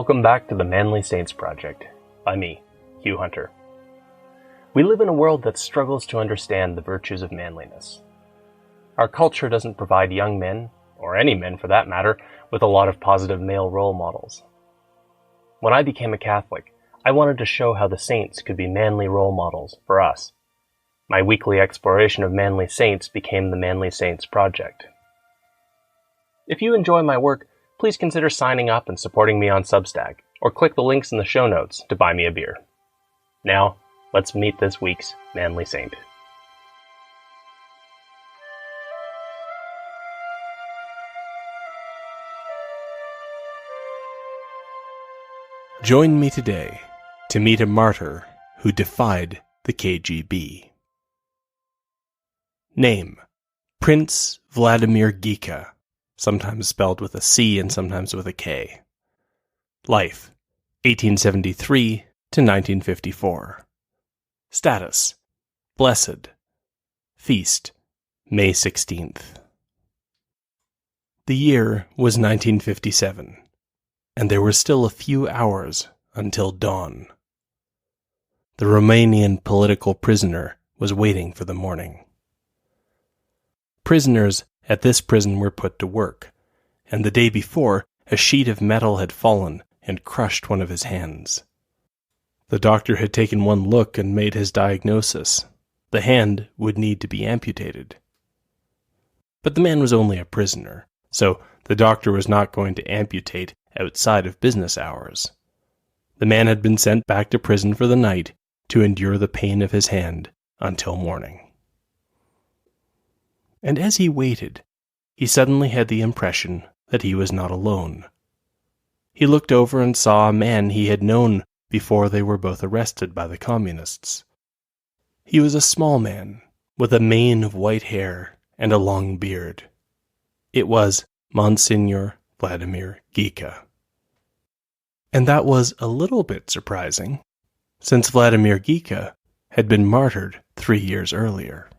Welcome back to the Manly Saints Project, by me, Hugh Hunter. We live in a world that struggles to understand the virtues of manliness. Our culture doesn't provide young men, or any men for that matter, with a lot of positive male role models. When I became a Catholic, I wanted to show how the saints could be manly role models for us. My weekly exploration of manly saints became the Manly Saints Project. If you enjoy my work, please consider signing up and supporting me on Substack, or click the links in the show notes to buy me a beer. Now, let's meet this week's Manly Saint. Join me today to meet a martyr who defied the KGB. Name: Prince Vladimir Ghika, sometimes spelled with a C and sometimes with a K. Life: 1873 to 1954. Status: Blessed. Feast: May 16th. The year was 1957, and there were still a few hours until dawn. The Romanian political prisoner was waiting for the morning. Prisoners at this prison were put to work, and the day before, a sheet of metal had fallen and crushed one of his hands. The doctor had taken one look and made his diagnosis. The hand would need to be amputated. But the man was only a prisoner, so the doctor was not going to amputate outside of business hours. The man had been sent back to prison for the night to endure the pain of his hand until morning. And as he waited, he suddenly had the impression that he was not alone. He looked over and saw a man he had known before they were both arrested by the communists. He was a small man, with a mane of white hair and a long beard. It was Monsignor Vladimir Ghika. And that was a little bit surprising, since Vladimir Ghika had been martyred 3 years earlier.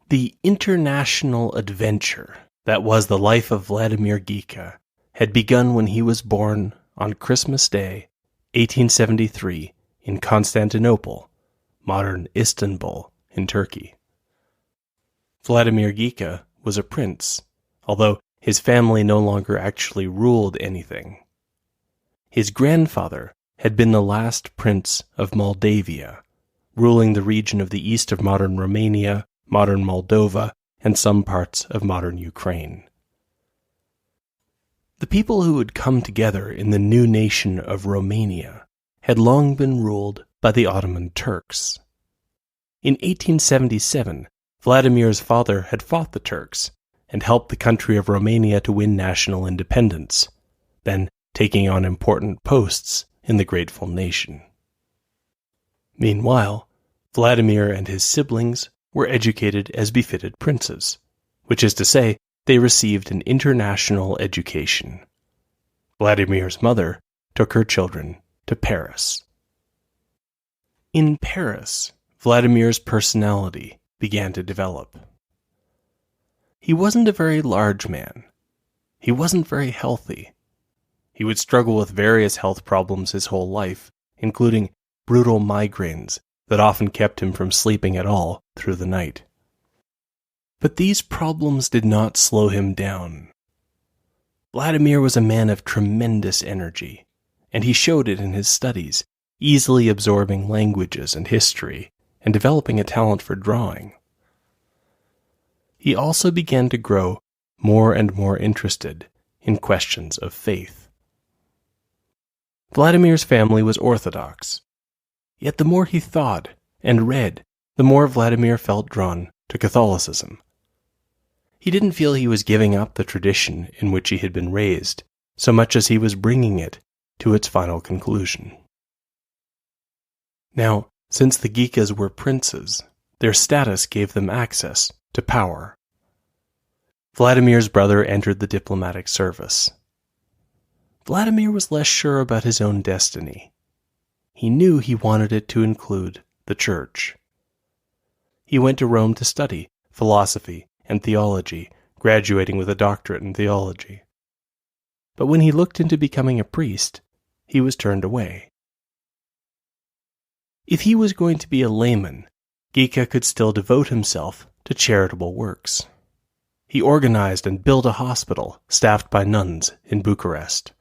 The international adventure that was the life of Vladimir Ghika had begun when he was born on Christmas Day, 1873, in Constantinople, modern Istanbul, in Turkey. Vladimir Ghika was a prince, although his family no longer actually ruled anything. His grandfather had been the last prince of Moldavia, ruling the region of the east of modern Romania, modern Moldova, and some parts of modern Ukraine. The people who had come together in the new nation of Romania had long been ruled by the Ottoman Turks. In 1877, Vladimir's father had fought the Turks and helped the country of Romania to win national independence, then taking on important posts in the grateful nation. Meanwhile, Vladimir and his siblings were educated as befitted princes, which is to say, they received an international education. Vladimir's mother took her children to Paris. In Paris, Vladimir's personality began to develop. He wasn't a very large man. He wasn't very healthy. He would struggle with various health problems his whole life, including brutal migraines that often kept him from sleeping at all through the night. But these problems did not slow him down. Vladimir was a man of tremendous energy, and he showed it in his studies, easily absorbing languages and history, and developing a talent for drawing. He also began to grow more and more interested in questions of faith. Vladimir's family was Orthodox, yet the more he thought and read, the more Vladimir felt drawn to Catholicism. He didn't feel he was giving up the tradition in which he had been raised, so much as he was bringing it to its final conclusion. Now, since the Ghikas were princes, their status gave them access to power. Vladimir's brother entered the diplomatic service. Vladimir was less sure about his own destiny. He knew he wanted it to include the church. He went to Rome to study philosophy and theology, graduating with a doctorate in theology. but when he looked into becoming a priest, he was turned away. If he was going to be a layman, Ghika could still devote himself to charitable works. He organized and built a hospital staffed by nuns in Bucharest.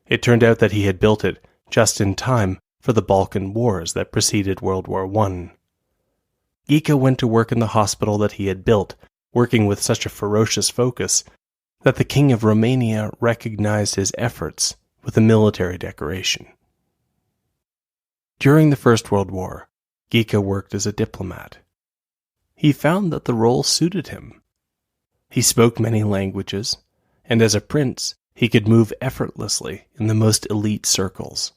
It turned out that he had built it just in time for the Balkan Wars that preceded World War I. Ghika went to work in the hospital that he had built, working with such a ferocious focus that the King of Romania recognized his efforts with a military decoration. During the First World War, Ghika worked as a diplomat. He found that the role suited him. He spoke many languages, and as a prince, he could move effortlessly in the most elite circles.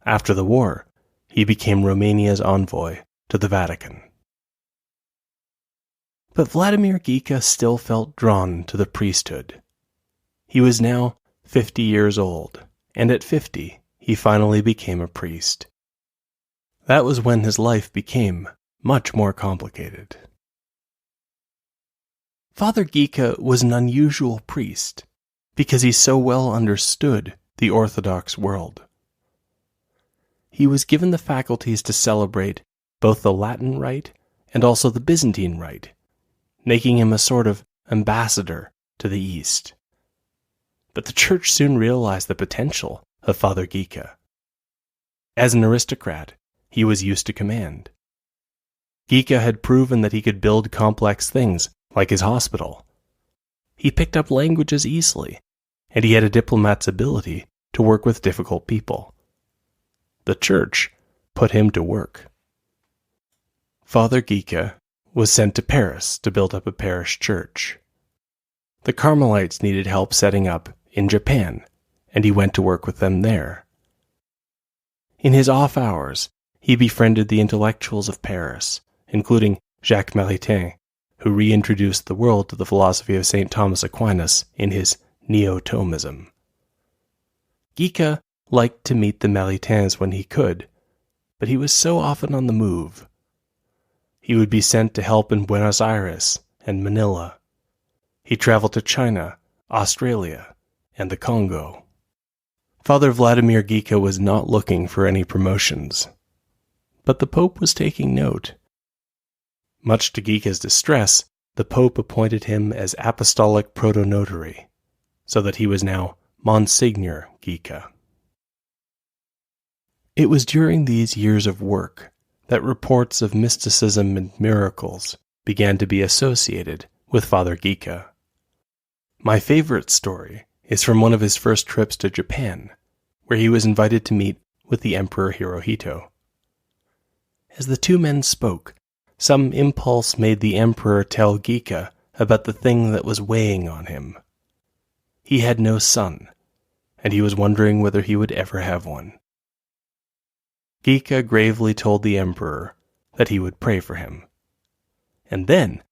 After the war, he became Romania's envoy to the Vatican. But Vladimir Ghika still felt drawn to the priesthood. He was now 50 years old, and at 50, he finally became a priest. That was when his life became much more complicated. Father Ghika was an unusual priest because he so well understood the Orthodox world. He was given the faculties to celebrate both the Latin rite and also the Byzantine rite, making him a sort of ambassador to the East. But the Church soon realized the potential of Father Ghika. As an aristocrat, he was used to command. Ghika had proven that he could build complex things, like his hospital. He picked up languages easily, and he had a diplomat's ability to work with difficult people. The Church put him to work. Father Ghika was sent to Paris to build up a parish church. The Carmelites needed help setting up in Japan, and he went to work with them there. In his off hours, he befriended the intellectuals of Paris, including Jacques Maritain, who reintroduced the world to the philosophy of St. Thomas Aquinas in his Neo-Thomism. Ghika liked to meet the Maritains when he could, but he was so often on the move. He would be sent to help in Buenos Aires and Manila. He traveled to China, Australia, and the Congo. Father Vladimir Ghika was not looking for any promotions, but the Pope was taking note. Much to Ghika's distress, the Pope appointed him as apostolic protonotary, so that he was now Monsignor Ghika. It was during these years of work that reports of mysticism and miracles began to be associated with Father Ghika. My favorite story is from one of his first trips to Japan, where he was invited to meet with the Emperor Hirohito. As the two men spoke, some impulse made the Emperor tell Ghika about the thing that was weighing on him. He had no son, and he was wondering whether he would ever have one. Ghika gravely told the Emperor that he would pray for him. And then,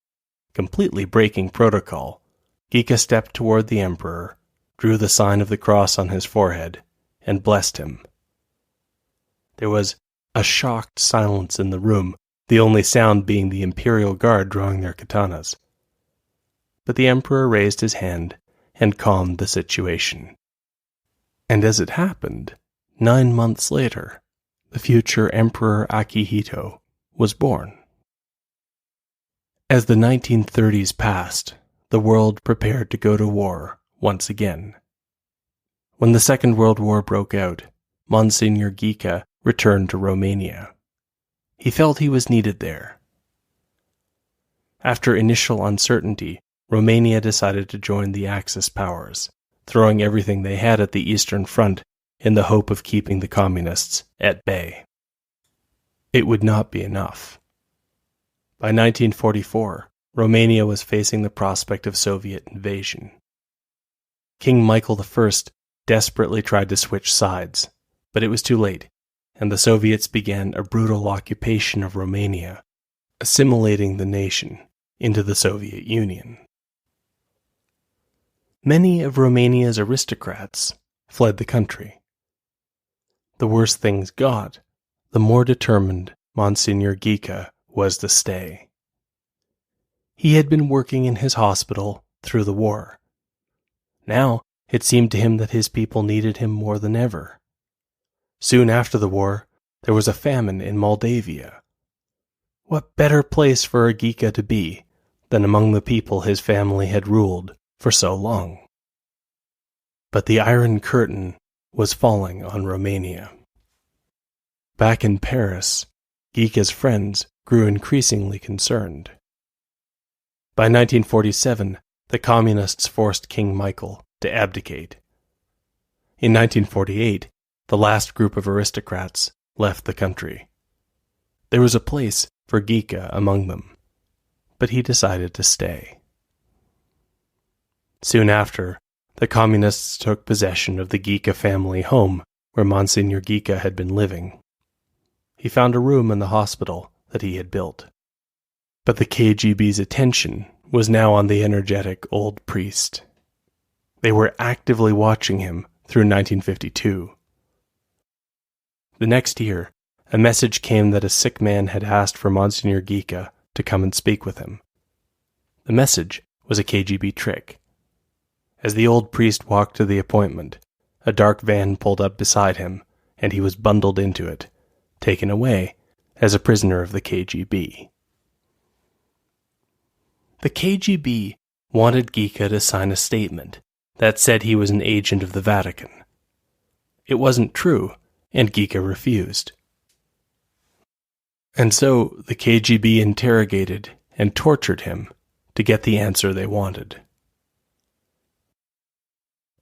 completely breaking protocol, Ghika stepped toward the Emperor, drew the sign of the cross on his forehead, and blessed him. There was a shocked silence in the room, the only sound being the Imperial Guard drawing their katanas. But the Emperor raised his hand and calmed the situation. And as it happened, 9 months later, the future Emperor Akihito was born. As the 1930s passed, the world prepared to go to war once again. When the Second World War broke out, Monsignor Ghika returned to Romania. He felt he was needed there. After initial uncertainty, Romania decided to join the Axis powers, throwing everything they had at the Eastern Front in the hope of keeping the communists at bay. It would not be enough. By 1944, Romania was facing the prospect of Soviet invasion. King Michael I desperately tried to switch sides, but it was too late, and the Soviets began a brutal occupation of Romania, assimilating the nation into the Soviet Union. Many of Romania's aristocrats fled the country. The worse things got, the more determined Monsignor Ghika was to stay. He had been working in his hospital through the war. Now it seemed to him that his people needed him more than ever. Soon after the war, there was a famine in Moldavia. What better place for a Ghika to be than among the people his family had ruled for so long? But the Iron Curtain was falling on Romania. Back in Paris, Ghika's friends grew increasingly concerned. By 1947, the Communists forced King Michael to abdicate. In 1948, the last group of aristocrats left the country. There was a place for Ghika among them, but he decided to stay. Soon after, the Communists took possession of the Ghika family home where Monsignor Ghika had been living. He found a room in the hospital that he had built. But the KGB's attention was now on the energetic old priest. They were actively watching him through 1952. The next year, a message came that a sick man had asked for Monsignor Ghika to come and speak with him. The message was a KGB trick. As the old priest walked to the appointment, a dark van pulled up beside him, and he was bundled into it, taken away as a prisoner of the KGB. The KGB wanted Ghika to sign a statement that said he was an agent of the Vatican. It wasn't true, and Ghika refused. And so the KGB interrogated and tortured him to get the answer they wanted.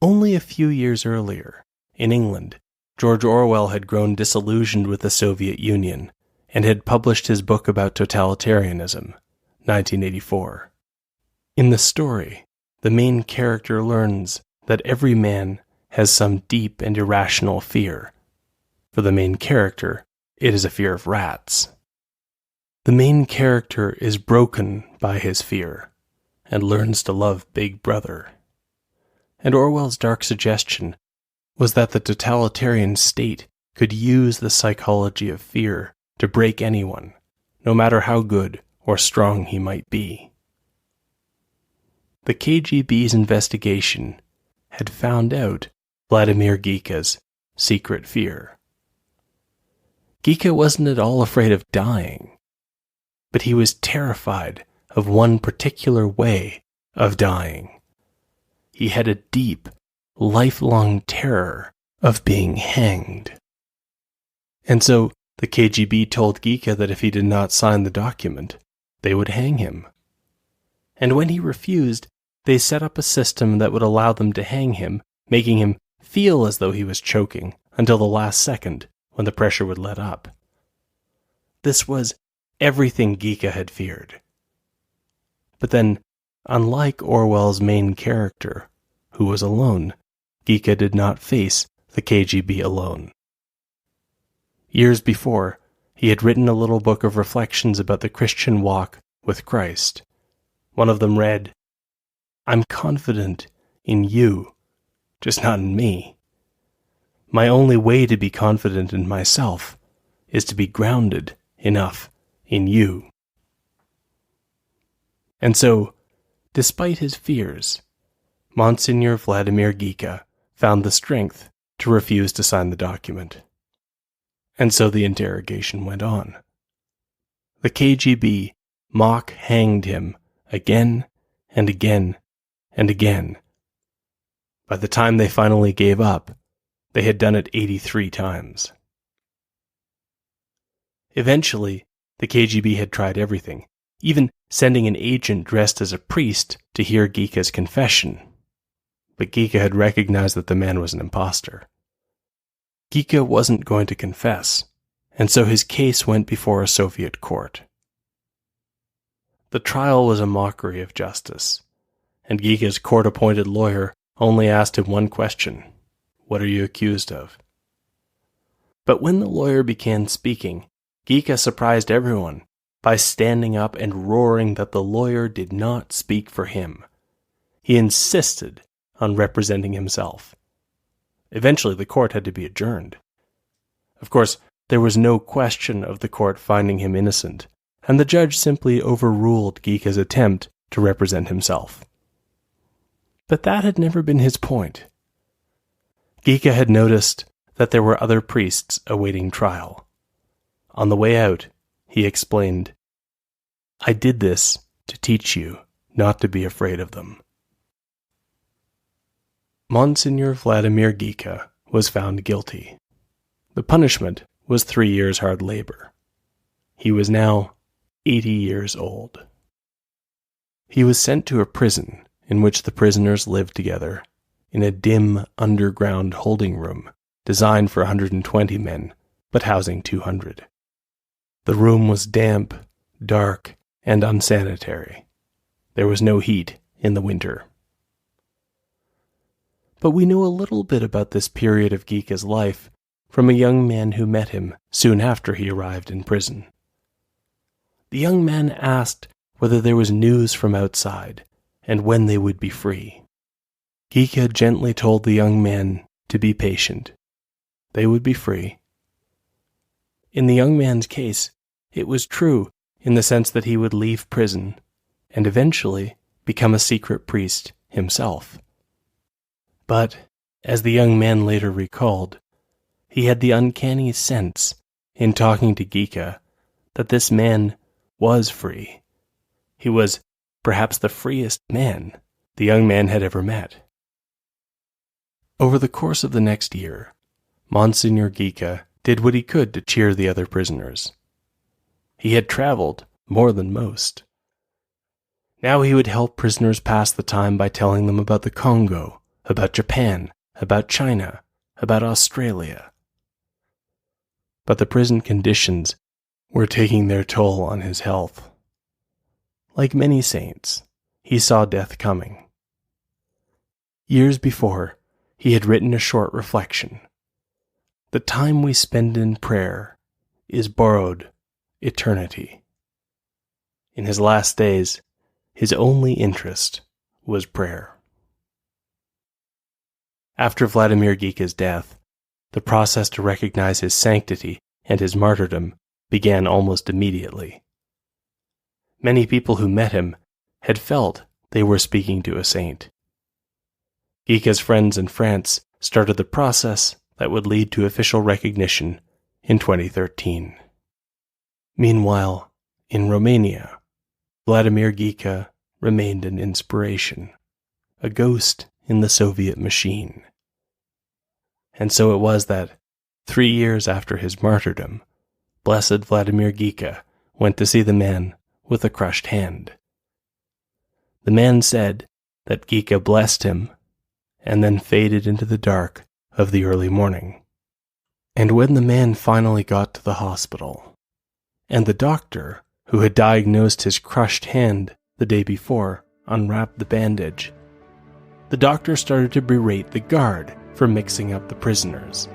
Only a few years earlier, in England, George Orwell had grown disillusioned with the Soviet Union and had published his book about totalitarianism, 1984. In the story, the main character learns that every man has some deep and irrational fear. For the main character, it is a fear of rats. The main character is broken by his fear and learns to love Big Brother. And Orwell's dark suggestion was that the totalitarian state could use the psychology of fear to break anyone, no matter how good or strong he might be. The KGB's investigation had found out Vladimir Ghika's secret fear. Ghika wasn't at all afraid of dying, but he was terrified of one particular way of dying. He had a deep, lifelong terror of being hanged. And so the KGB told Ghika that if he did not sign the document, they would hang him. And when he refused, they set up a system that would allow them to hang him, making him feel as though he was choking until the last second when the pressure would let up. This was everything Ghika had feared. But then, unlike Orwell's main character, who was alone, Ghika did not face the KGB alone. Years before, he had written a little book of reflections about the Christian walk with Christ. One of them read, "I'm confident in you, just not in me. My only way to be confident in myself is to be grounded enough in you." And so, despite his fears, Monsignor Vladimir Ghika found the strength to refuse to sign the document. And so the interrogation went on. The KGB mock-hanged him again and again and again. By the time they finally gave up, they had done it 83 times. Eventually, the KGB had tried everything, even sending an agent dressed as a priest to hear Ghika's confession. But Ghika had recognized that the man was an imposter. Ghika wasn't going to confess, and so his case went before a Soviet court. The trial was a mockery of justice, and Ghika's court-appointed lawyer only asked him one question: "What are you accused of?" But when the lawyer began speaking, Ghika surprised everyone by standing up and roaring that the lawyer did not speak for him. He insisted on representing himself. Eventually, the court had to be adjourned. Of course, there was no question of the court finding him innocent, and the judge simply overruled Ghika's attempt to represent himself. But that had never been his point. Ghika had noticed that there were other priests awaiting trial. On the way out, he explained, "I did this to teach you not to be afraid of them." Monsignor Vladimir Ghika was found guilty. The punishment was 3 years hard labor. He was now 80 years old. He was sent to a prison in which the prisoners lived together in a dim underground holding room designed for 120 men, but housing 200. The room was damp, dark, and unsanitary. There was no heat in the winter. But we know a little bit about this period of Ghika's life from a young man who met him soon after he arrived in prison. The young man asked whether there was news from outside and when they would be free. Ghika gently told the young man to be patient. They would be free. In the young man's case, it was true in the sense that he would leave prison and eventually become a secret priest himself. But, as the young man later recalled, he had the uncanny sense in talking to Ghika that this man was free. He was perhaps the freest man the young man had ever met. Over the course of the next year, Monsignor Ghika did what he could to cheer the other prisoners. He had traveled more than most. Now he would help prisoners pass the time by telling them about the Congo, about Japan, about China, about Australia. But the prison conditions were taking their toll on his health. Like many saints, he saw death coming. Years before, he had written a short reflection. The time we spend in prayer is borrowed eternity. In his last days, his only interest was prayer. After Vladimir Ghika's death, the process to recognize his sanctity and his martyrdom began almost immediately. Many people who met him had felt they were speaking to a saint. Ghika's friends in France started the process that would lead to official recognition in 2013. Meanwhile, in Romania, Vladimir Ghika remained an inspiration, a ghost in the Soviet machine. And so it was that, 3 years after his martyrdom, Blessed Vladimir Ghika went to see the man with a crushed hand. The man said that Ghika blessed him and then faded into the dark of the early morning. And when the man finally got to the hospital, and the doctor who had diagnosed his crushed hand the day before unwrapped the bandage, the doctor started to berate the guard for mixing up the prisoners.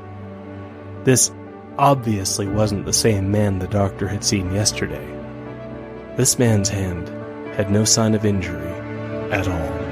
This obviously wasn't the same man the doctor had seen yesterday. This man's hand had no sign of injury at all.